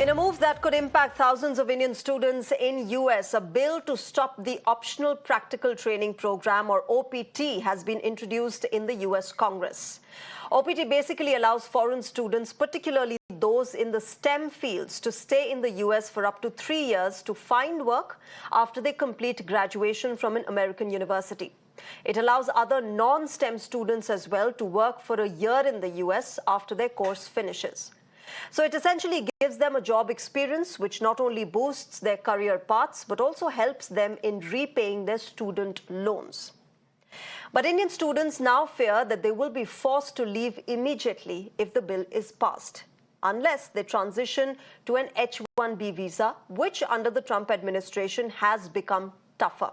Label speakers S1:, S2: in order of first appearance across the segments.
S1: In a move that could impact thousands of Indian students in US, a bill to stop the Optional Practical Training Program or OPT has been introduced in the US Congress. OPT basically allows foreign students, particularly those in the STEM fields, to stay in the US for up to 3 years to find work after they complete graduation from an American university. It allows other non-STEM students as well to work for a year in the US after their course finishes. So it essentially gives them a job experience which not only boosts their career paths but also helps them in repaying their student loans. But Indian students now fear that they will be forced to leave immediately if the bill is passed, unless they transition to an H-1B visa, which under the Trump administration has become tougher.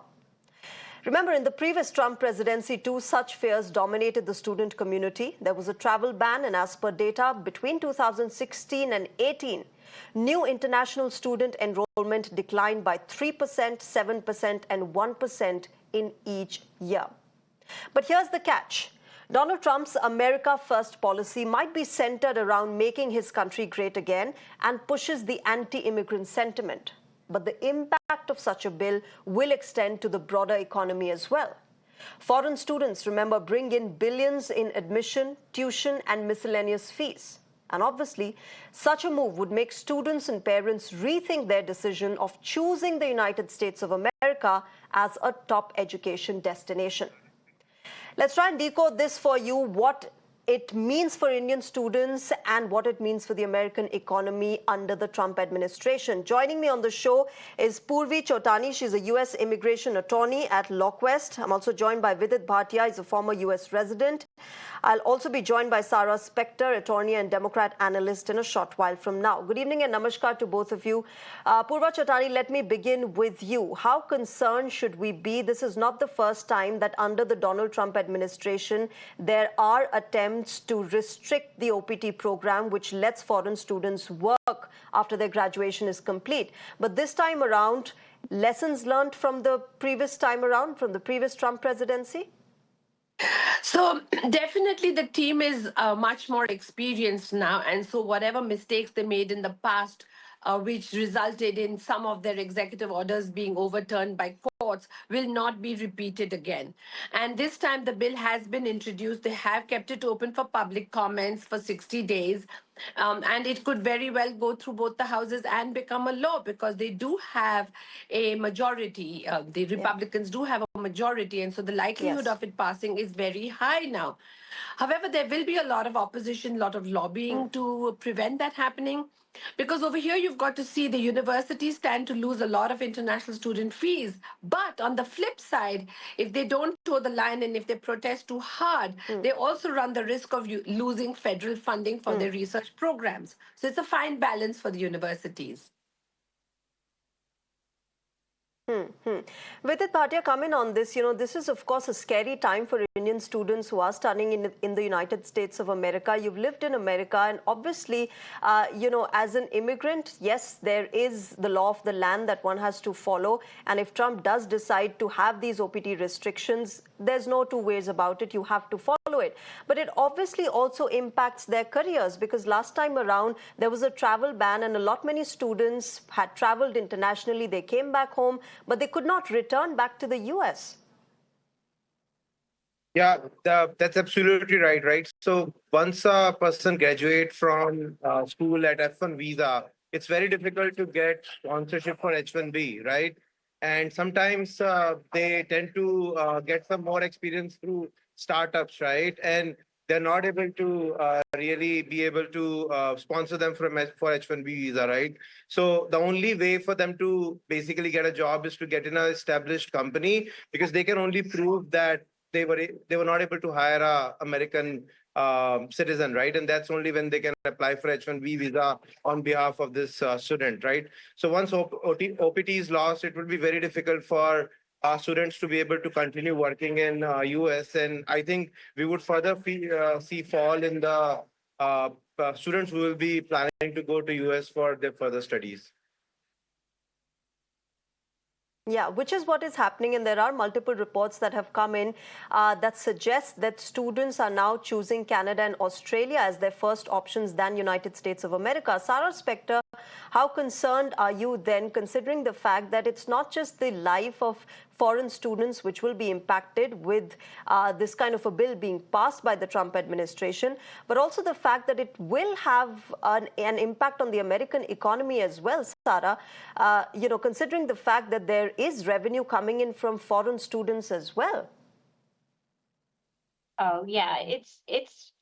S1: Remember, in the previous Trump presidency, too, such fears dominated the student community. There was a travel ban, and as per data, between 2016 and 18, new international student enrollment declined by 3%, 7%, and 1% in each year. But here's the catch. Donald Trump's America First policy might be centered around making his country great again and pushes the anti-immigrant sentiment. But the impact of such a bill will extend to the broader economy as well. Foreign students, remember, bring in billions in admission, tuition, and miscellaneous fees. And obviously, such a move would make students and parents rethink their decision of choosing the United States of America as a top education destination. Let's try and decode this for you, what it means for Indian students and what it means for the American economy under the Trump administration. Joining me on the show is Poorvi Chotani. She's a U.S. immigration attorney at LocWest. I'm also joined by Vidit Bhatia. He's a former U.S. resident. I'll also be joined by Sara Spector, attorney and Democrat analyst, in a short while from now. Good evening and namaskar to both of you. Poorva Chotani, let me begin with you. How concerned should we be? This is not the first time that under the Donald Trump administration, there are attempts to restrict the OPT program, which lets foreign students work after their graduation is complete. But this time around, lessons learned from the previous time around, from the previous Trump presidency?
S2: So definitely the team is much more experienced now. And so whatever mistakes they made in the past, which resulted in some of their executive orders being overturned by courts, will not be repeated again. And this time the bill has been introduced. They have kept it open for public comments for 60 days. And it could very well go through both the houses and become a law because they do have a majority. The Republicans do have a majority. And so the likelihood of it passing is very high now. However, there will be a lot of opposition, a lot of lobbying to prevent that happening. Because over here, you've got to see the universities stand to lose a lot of international student fees. But on the flip side, if they don't toe the line and if they protest too hard, they also run the risk of losing federal funding for their research programs. So it's a fine balance for the universities.
S1: Vidit Bhatia, come in on this. This is, of course, a scary time for Indian students who are studying in the United States of America. You've lived in America, and obviously, as an immigrant, yes, there is the law of the land that one has to follow. And if Trump does decide to have these OPT restrictions, there's no two ways about it. You have to follow it. But it obviously also impacts their careers because last time around, there was a travel ban and many students had traveled internationally. They came back home, but they could not return back to the US.
S3: Yeah, that's absolutely right? So once a person graduates from school at F1 visa, it's very difficult to get sponsorship for H1B, right? And sometimes they tend to get some more experience through startups, right? And they're not able to really be able to sponsor them for H1B visa, right? So the only way for them to basically get a job is to get in an established company because they can only prove that they were not able to hire a American citizen, right? And that's only when they can apply for H1B visa on behalf of this student, right? So once OPT is lost, it will be very difficult for students to be able to continue working in US. And I think we would further see fall in the students who will be planning to go to US for their further studies.
S1: Yeah, which is what is happening, and there are multiple reports that have come in that suggest that students are now choosing Canada and Australia as their first options than United States of America. Sara Spector, how concerned are you then, considering the fact that it's not just the life of foreign students which will be impacted with this kind of a bill being passed by the Trump administration, but also the fact that it will have an impact on the American economy as well, Sara, considering the fact that there is revenue coming in from foreign students as well?
S4: Oh yeah,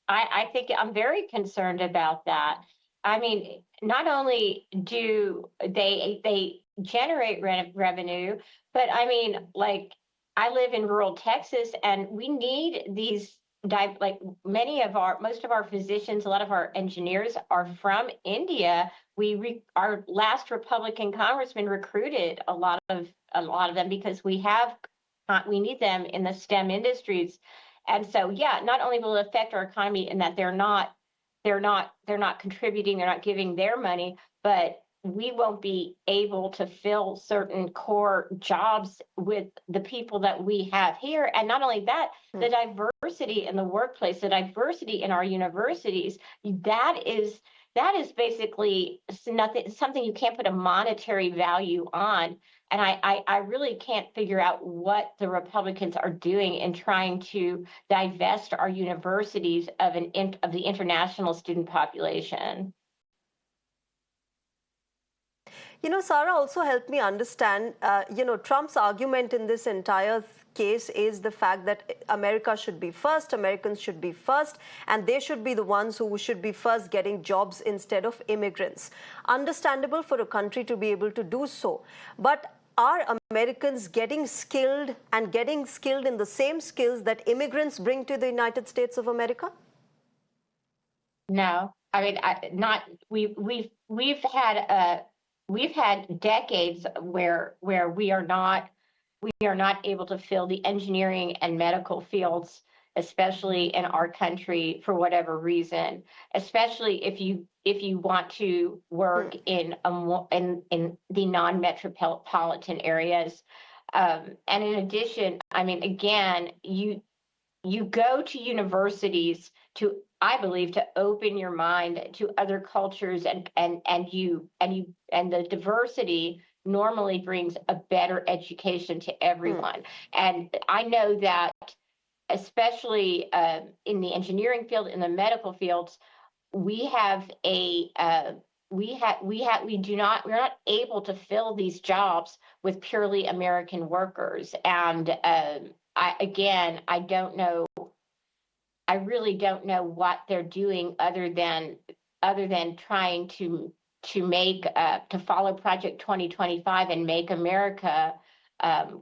S4: I think I'm very concerned about that. I mean, not only do they generate revenue, but I mean, like I live in rural Texas and we need these like most of our physicians, a lot of our engineers are from India. Our last Republican congressman recruited a lot of them because we need them in the STEM industries. And so, yeah, not only will it affect our economy in that they're not contributing, they're not giving their money, but we won't be able to fill certain core jobs with the people that we have here. And not only that, the diversity in the workplace, the diversity in our universities, that is basically something you can't put a monetary value on. And I really can't figure out what the Republicans are doing in trying to divest our universities of the international student population.
S1: Sara, also helped me understand, Trump's argument in this entire case is the fact that America should be first, Americans should be first, and they should be the ones who should be first getting jobs instead of immigrants. Understandable for a country to be able to do so. But are Americans getting skilled in the same skills that immigrants bring to the United States of America?
S4: No, I mean, not we've had decades where we are not able to fill the engineering and medical fields, especially in our country for whatever reason. Especially if you want to work in the non-metropolitan areas. And in addition, I mean, again, you go to universities to, I believe, to open your mind to other cultures, and the diversity normally brings a better education to everyone. And I know that especially in the engineering field, in the medical fields, we have a we're not able to fill these jobs with purely American workers. And I don't know. I really don't know what they're doing other than trying to follow Project 2025 and make America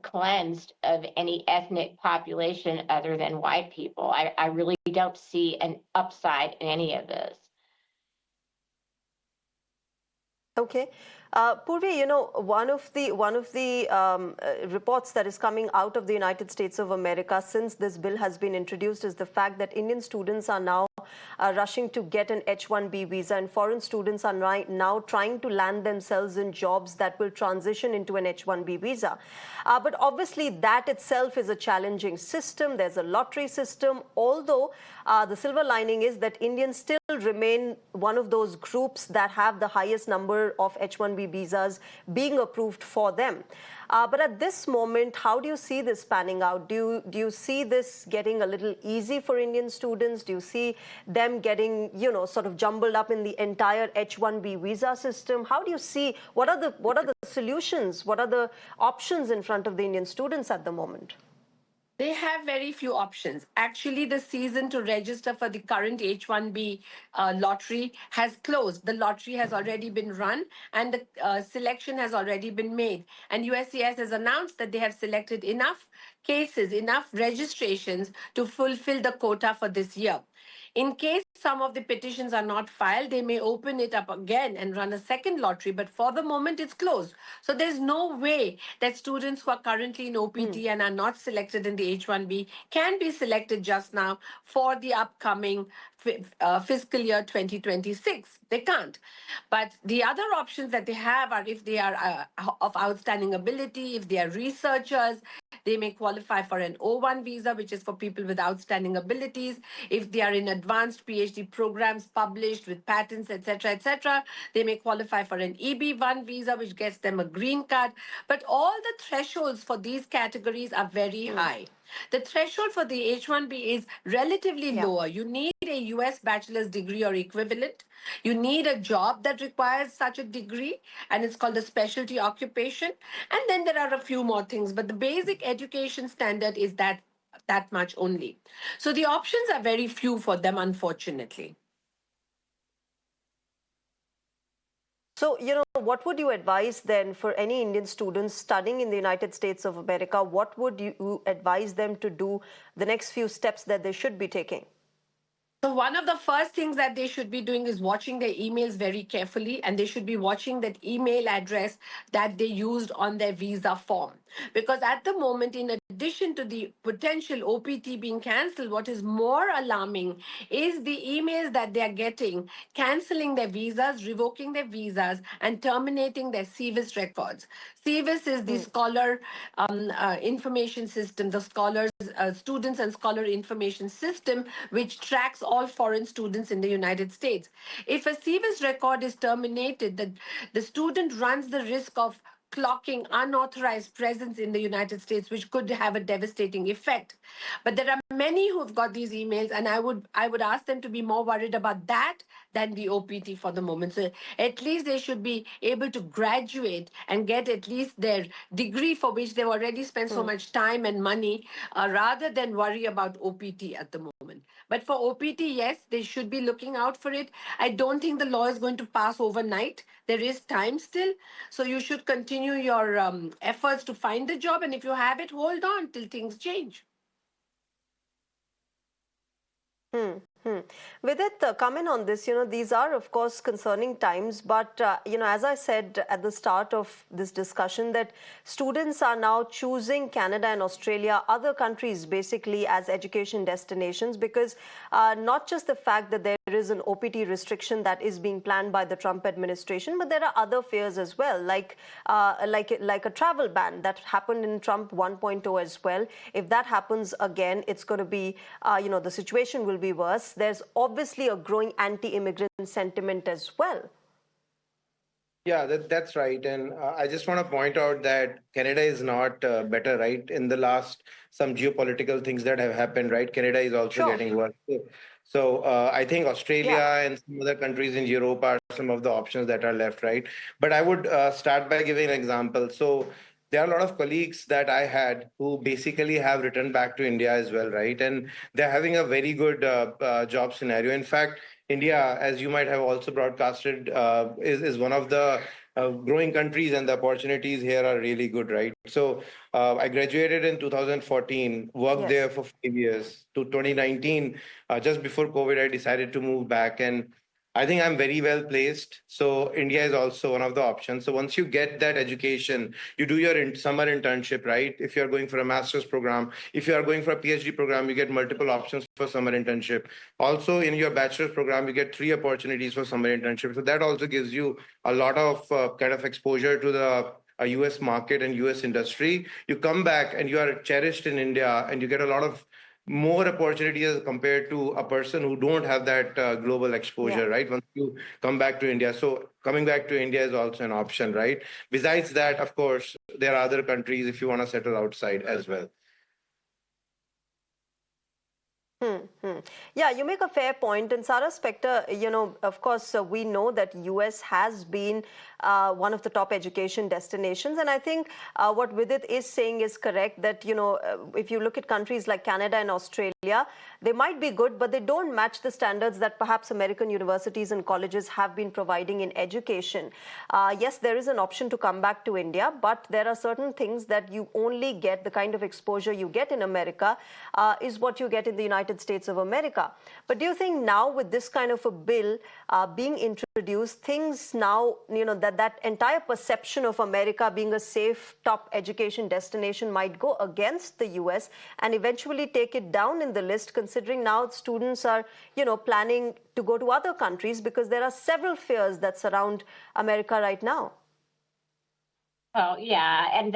S4: cleansed of any ethnic population other than white people. I really don't see an upside in any of this.
S1: Okay. Poorvi, one of the reports that is coming out of the United States of America since this bill has been introduced is the fact that Indian students are now rushing to get an H-1B visa, and foreign students are now trying to land themselves in jobs that will transition into an H-1B visa. But obviously, that itself is a challenging system. There's a lottery system, although the silver lining is that Indians still remain one of those groups that have the highest number of H-1B visas being approved for them. But at this moment, how do you see this panning out? Do you see this getting a little easy for Indian students? Do you see them getting, sort of jumbled up in the entire H-1B visa system? How do you see, what are the solutions? What are the options in front of the Indian students at the moment?
S2: They have very few options. Actually, the season to register for the current H-1B lottery has closed. The lottery has already been run and the selection has already been made. And USCIS has announced that they have selected enough cases, enough registrations to fulfill the quota for this year. In case some of the petitions are not filed, they may open it up again and run a second lottery, but for the moment it's closed. So there's no way that students who are currently in OPT and are not selected in the H-1B can be selected just now for the upcoming fiscal year 2026. They can't. But the other options that they have are if they are of outstanding ability, if they are researchers, they may qualify for an O1 visa, which is for people with outstanding abilities. If they are in advanced PhD programs published with patents, etc., they may qualify for an EB1 visa, which gets them a green card. But all the thresholds for these categories are very high. The threshold for the H1B is relatively
S1: Yeah.
S2: lower. You need a US bachelor's degree or equivalent. You need a job that requires such a degree, and it's called a specialty occupation. And then there are a few more things, but the basic education standard is that much only. So the options are very few for them, unfortunately.
S1: So, what would you advise then for any Indian students studying in the United States of America? What would you advise them to do, the next few steps that they should be taking?
S2: So one of the first things that they should be doing is watching their emails very carefully, and they should be watching that email address that they used on their visa form. Because at the moment, in addition to the potential OPT being cancelled, what is more alarming is the emails that they are getting cancelling their visas, revoking their visas, and terminating their CVIS records. CVIS is the scholar information system, the scholars, students and scholar information system, which tracks all foreign students in the United States. If a CVIS record is terminated, the student runs the risk of clocking unauthorized presence in the United States, which could have a devastating effect. But there are many who have got these emails, and I would ask them to be more worried about that than the OPT for the moment. So at least they should be able to graduate and get at least their degree for which they've already spent so much time and money, rather than worry about OPT at the moment. But for OPT, yes, they should be looking out for it. I don't think the law is going to pass overnight. There is time still. So you should continue your efforts to find the job. And if you have it, hold on till things change.
S1: Vidit, come in on this. These are, of course, concerning times. But, as I said at the start of this discussion, that students are now choosing Canada and Australia, other countries, basically, as education destinations, because not just the fact that there is an OPT restriction that is being planned by the Trump administration, but there are other fears as well, like a travel ban that happened in Trump 1.0 as well. If that happens again, it's going to be, the situation will be worse. There's obviously a growing anti-immigrant sentiment as well.
S3: Yeah, that's right. And I just want to point out that Canada is not better, right? In the last, some geopolitical things that have happened, right? Canada is also
S1: Sure.
S3: getting worse. So I think Australia and some other countries in Europe are some of the options that are left, right? But I would start by giving an example. So there are a lot of colleagues that I had who basically have returned back to India as well, right? And they're having a very good job scenario. In fact, India, as you might have also broadcasted, is one of the growing countries, and the opportunities here are really good, right? So I graduated in 2014, worked there
S1: Yes.
S3: for 5 years. To 2019, just before COVID, I decided to move back, and I think I'm very well placed. So India is also one of the options. So once you get that education, you do your summer internship, right? If you're going for a master's program, if you are going for a PhD program, you get multiple options for summer internship. Also, in your bachelor's program, you get 3 opportunities for summer internship. So that also gives you a lot of kind of exposure to the US market and US industry. You come back and you are cherished in India, and you get a lot of more opportunities compared to a person who don't have that global exposure, right? Once you come back to India. So coming back to India is also an option, right? Besides that, of course, there are other countries if you want to settle outside as well.
S1: Yeah, you make a fair point. And Sara Spector, of course, we know that US has been one of the top education destinations. And I think what Vidit is saying is correct, that, if you look at countries like Canada and Australia, they might be good, but they don't match the standards that perhaps American universities and colleges have been providing in education. Yes, there is an option to come back to India, but there are certain things that you only get, the kind of exposure you get in America is what you get in the United States of America. But do you think now, with this kind of a bill being introduced, things now, that entire perception of America being a safe top education destination might go against the US and eventually take it down in the list, considering now students are, planning to go to other countries because there are several fears that surround America right now?
S4: Well, yeah, and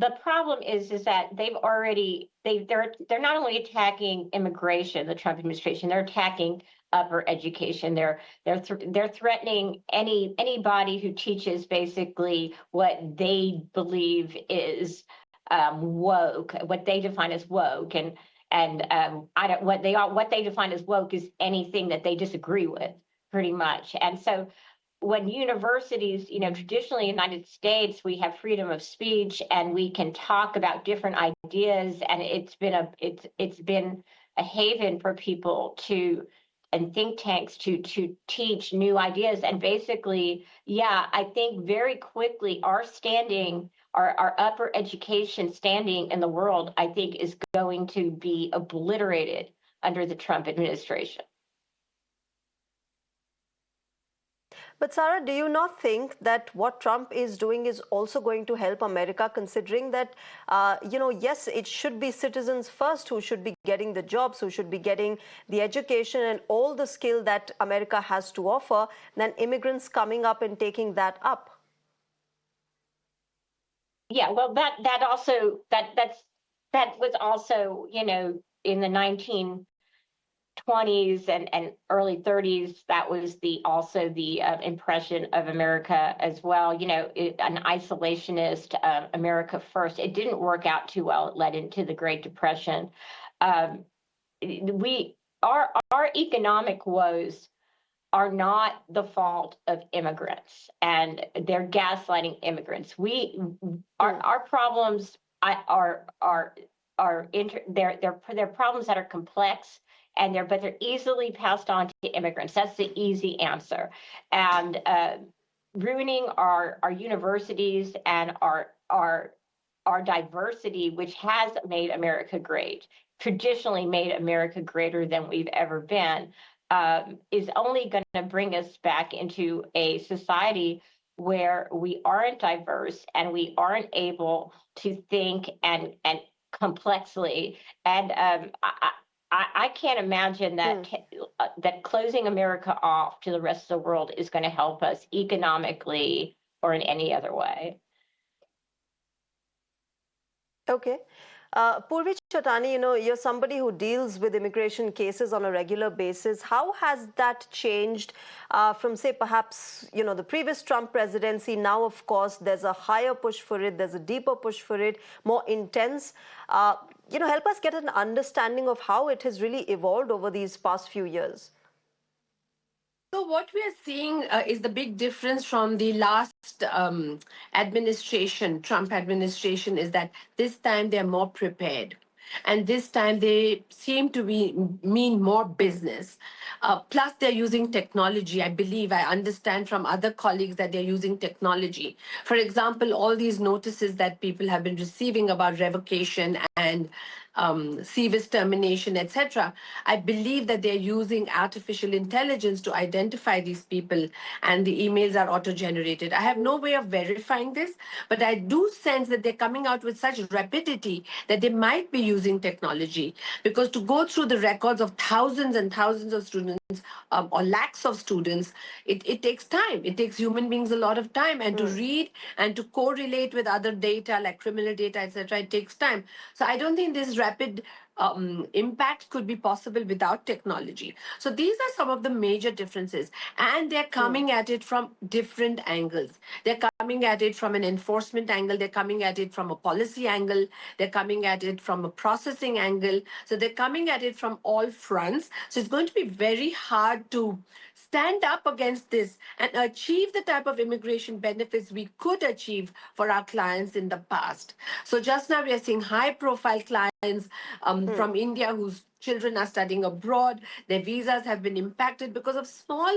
S4: the problem is that they're not only attacking immigration, the Trump administration, they're attacking upper education. They're threatening anybody who teaches basically what they believe is woke, what they define as woke, and I don't what they define as woke is anything that they disagree with, pretty much. And so when universities, traditionally in the United States, we have freedom of speech and we can talk about different ideas, and it's been a haven for people to and think tanks to teach new ideas. And basically, yeah, I think very quickly our upper education standing in the world, I think, is going to be obliterated under the Trump administration.
S1: But Sarah, do you not think that what Trump is doing is also going to help America, considering that, yes, it should be citizens first who should be getting the jobs, who should be getting the education and all the skill that America has to offer, then immigrants coming up and taking that up?
S4: Yeah, well, that was also, in the 1920s and early 30s, that was also the impression of America as well. An isolationist, America first. It didn't work out too well. It led into the Great Depression. Our economic woes are not the fault of immigrants, and they're gaslighting immigrants. Our problems they're problems that are complex, and they're easily passed on to immigrants. That's the easy answer, and ruining our universities and our diversity, which has made America great, traditionally made America greater than we've ever been, is only going to bring us back into a society where we aren't diverse and we aren't able to think and complexly. And I can't imagine that that closing America off to the rest of the world is going to help us economically or in any other way.
S1: Okay. Poorvi Chotani, you're somebody who deals with immigration cases on a regular basis. How has that changed from, say, perhaps, the previous Trump presidency? Now, of course, there's a higher push for it. There's a deeper push for it, more intense. Help us get an understanding of how it has really evolved over these past few years.
S2: So what we are seeing is the big difference from the last administration, Trump administration, is that this time they're more prepared. And this time they seem to mean more business. Plus, they're using technology. I understand from other colleagues that they're using technology. For example, all these notices that people have been receiving about revocation and CVIS termination, etc. I believe that they're using artificial intelligence to identify these people, and the emails are auto-generated. I have no way of verifying this, but I do sense that they're coming out with such rapidity that they might be using technology, because to go through the records of thousands and thousands of students or lakhs of students, it takes time. It takes human beings a lot of time, and to read and to correlate with other data like criminal data, etc., it takes time. So I don't think this rapid impact could be possible without technology. So these are some of the major differences, and they're coming at it from different angles. They're coming at it from an enforcement angle, they're coming at it from a policy angle, they're coming at it from a processing angle. So they're coming at it from all fronts. So it's going to be very hard to stand up against this and achieve the type of immigration benefits we could achieve for our clients in the past. So just now we are seeing high profile clients from India whose children are studying abroad, their visas have been impacted because of small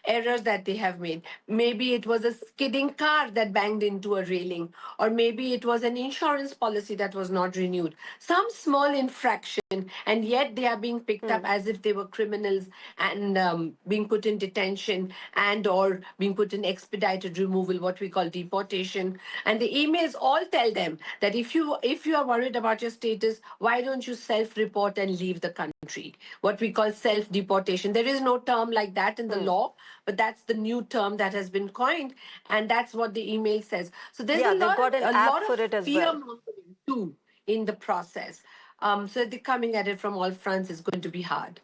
S2: errors that they have made. Maybe it was a skidding car that banged into a railing, or maybe it was an insurance policy that was not renewed. Some small infraction, and yet they are being picked up as if they were criminals and being put in detention and or being put in expedited removal, what we call deportation. And the emails all tell them that if you are worried about your status, why don't you self-report and leave the country? What we call self-deportation. There is no term like that in the law, but that's the new term that has been coined, and that's what the email says. So there's
S1: Yeah, they've got an
S2: a
S1: app
S2: lot
S1: for
S2: of
S1: it as
S2: fear
S1: well.
S2: mongering too in the process. So the coming at it from all fronts is going to be hard.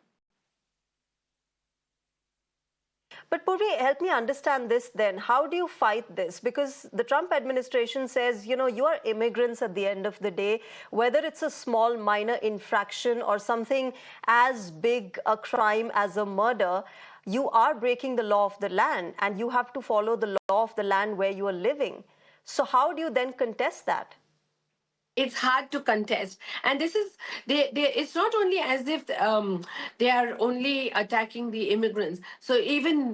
S1: But Purvi, help me understand this then. How do you fight this? Because the Trump administration says, you are immigrants at the end of the day, whether it's a small minor infraction or something as big a crime as a murder, you are breaking the law of the land and you have to follow the law of the land where you are living. So how do you then contest that?
S2: It's hard to contest, and this is it's not only as if they are only attacking the immigrants. So even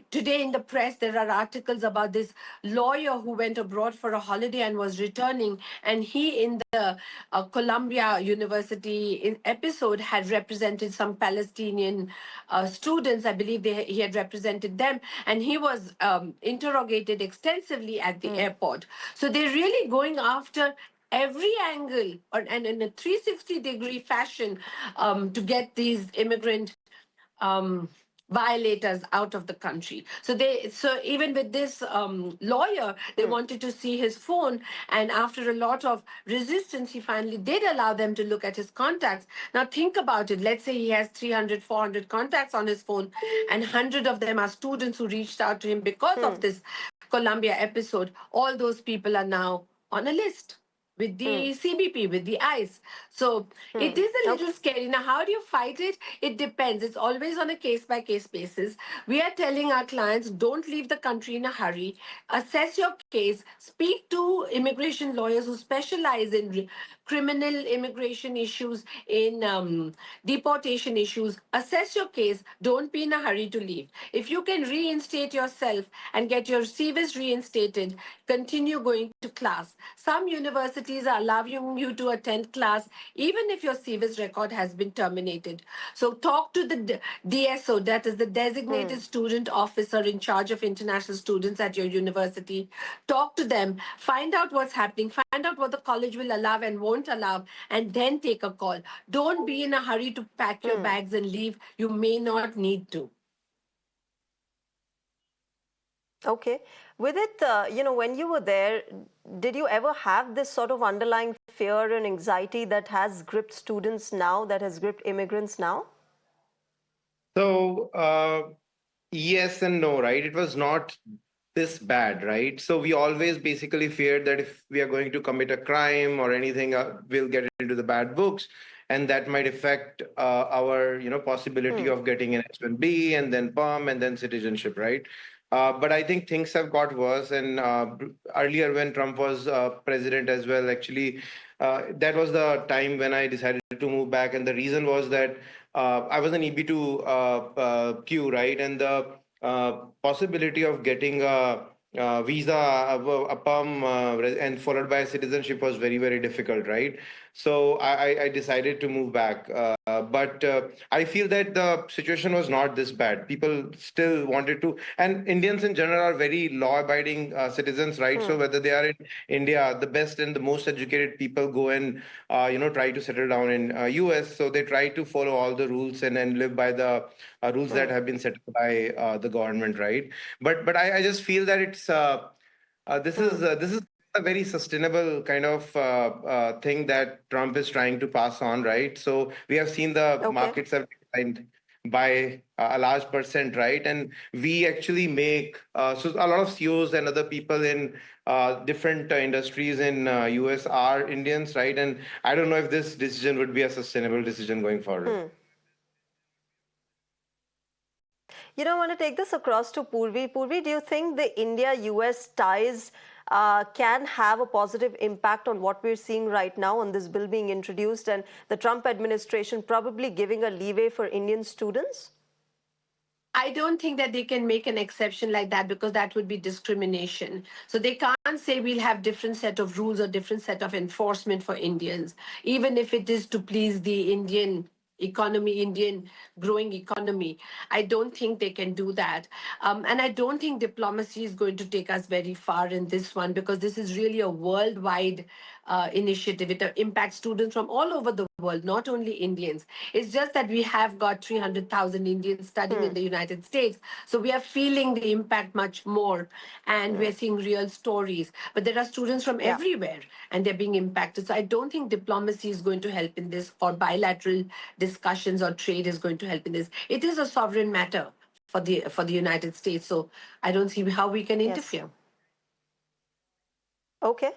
S2: today in the press there are articles about this lawyer who went abroad for a holiday and was returning, and he in the Columbia University episode had represented some Palestinian students. I believe he had represented them, and he was interrogated extensively at the airport. So they're really going after every angle and in a 360-degree fashion to get these immigrant violators out of the country. So even with this lawyer, they wanted to see his phone, and after a lot of resistance, he finally did allow them to look at his contacts. Now think about it. Let's say he has 300, 400 contacts on his phone, and 100 of them are students who reached out to him because of this Columbia episode. All those people are now on a list with the CBP, with the ICE. So it is a little scary. Now, how do you fight it? It depends. It's always on a case by case basis. We are telling our clients don't leave the country in a hurry. Assess your case. Speak to immigration lawyers who specialize in criminal immigration issues, in deportation issues. Assess your case. Don't be in a hurry to leave. If you can reinstate yourself and get your CVIS reinstated, continue going to class. Some universities are allowing you to attend class even if your CVIS record has been terminated. So talk to the DSO, that is the designated student officer in charge of international students at your university. Talk to them, find out what's happening, find out what the college will allow and won't allow, and then take a call. Don't be in a hurry to pack your bags and leave. You may not need to.
S1: Okay. With it, when you were there, did you ever have this sort of underlying fear and anxiety that has gripped students now, that has gripped immigrants now?
S3: So, yes and no, right? It was not this bad, right? So we always basically feared that if we are going to commit a crime or anything, we'll get into the bad books, and that might affect our, possibility of getting an H-1B and then PERM and then citizenship, right? But I think things have got worse. And earlier, when Trump was president as well, actually, that was the time when I decided to move back. And the reason was that I was an EB2 queue, right? And the possibility of getting a visa, a PERM, and followed by a citizenship was very, very difficult, right? So I decided to move back. But I feel that the situation was not this bad. People still wanted to, and Indians in general are very law-abiding citizens, right? So whether they are in India, the best and the most educated people go and try to settle down in US. So they try to follow all the rules and live by the rules that have been set by the government, right? But I just feel that it's this is a very sustainable kind of thing that Trump is trying to pass on, right? So we have seen the
S1: Okay.
S3: markets have declined by a large percent, right? And we actually make so a lot of CEOs and other people in different industries in US are Indians, right? And I don't know if this decision would be a sustainable decision going forward.
S1: I want to take this across to Poorvi. Poorvi, do you think the India-US ties can have a positive impact on what we're seeing right now on this bill being introduced and the Trump administration probably giving a leeway for Indian students?
S2: I don't think that they can make an exception like that because that would be discrimination. So they can't say we'll have different set of rules or different set of enforcement for Indians, even if it is to please the Indian economy, Indian growing economy. I don't think they can do that. And I don't think diplomacy is going to take us very far in this one because this is really a worldwide initiative. It impacts students from all over the world, not only Indians. It's just that we have got 300,000 Indians studying in the United States. So we are feeling the impact much more and we're seeing real stories. But there are students from everywhere and they're being impacted. So I don't think diplomacy is going to help in this or bilateral discussions or trade is going to help in this. It is a sovereign matter for the United States. So I don't see how we can interfere.
S1: Okay.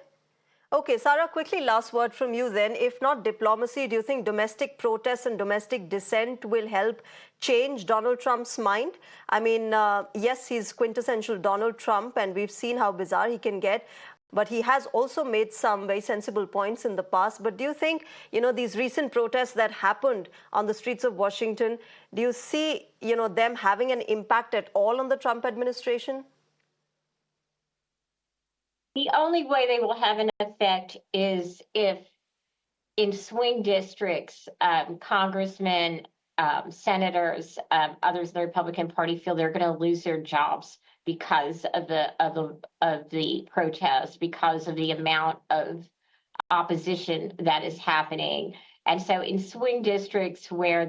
S1: Okay, Sara, quickly, last word from you then. If not diplomacy, do you think domestic protests and domestic dissent will help change Donald Trump's mind? I mean, yes, he's quintessential Donald Trump, and we've seen how bizarre he can get. But he has also made some very sensible points in the past. But do you think, these recent protests that happened on the streets of Washington, do you see, them having an impact at all on the Trump administration?
S4: The only way they will have an effect is if in swing districts, congressmen, senators, others in the Republican Party feel they're going to lose their jobs because of the protests, because of the amount of opposition that is happening. And so in swing districts where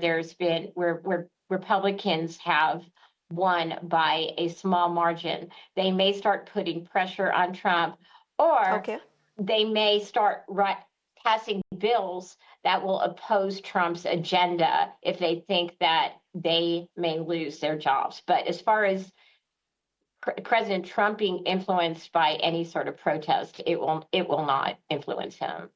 S4: where Republicans have won by a small margin, they may start putting pressure on Trump, or they may start passing bills that will oppose Trump's agenda if they think that they may lose their jobs. But as far as President Trump being influenced by any sort of protest, it will not influence him.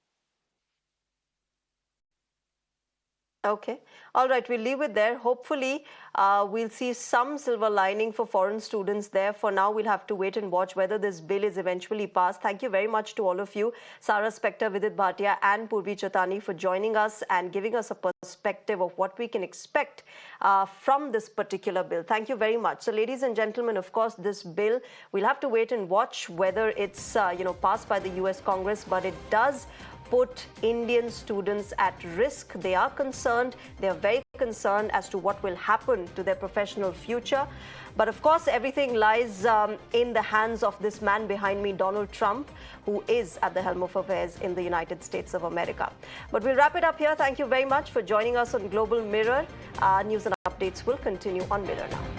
S1: Okay. All right. We'll leave it there. Hopefully, we'll see some silver lining for foreign students there. For now, we'll have to wait and watch whether this bill is eventually passed. Thank you very much to all of you, Sara Spector, Vidit Bhatia, and Poorvi Chotani, for joining us and giving us a perspective of what we can expect from this particular bill. Thank you very much. So, ladies and gentlemen, of course, this bill, we'll have to wait and watch whether it's passed by the U.S. Congress, but it does put Indian students at risk. They are concerned. They are very concerned as to what will happen to their professional future. But of course, everything lies in the hands of this man behind me, Donald Trump, who is at the helm of affairs in the United States of America. But we'll wrap it up here. Thank you very much for joining us on Global Mirror. News and updates will continue on Mirror Now.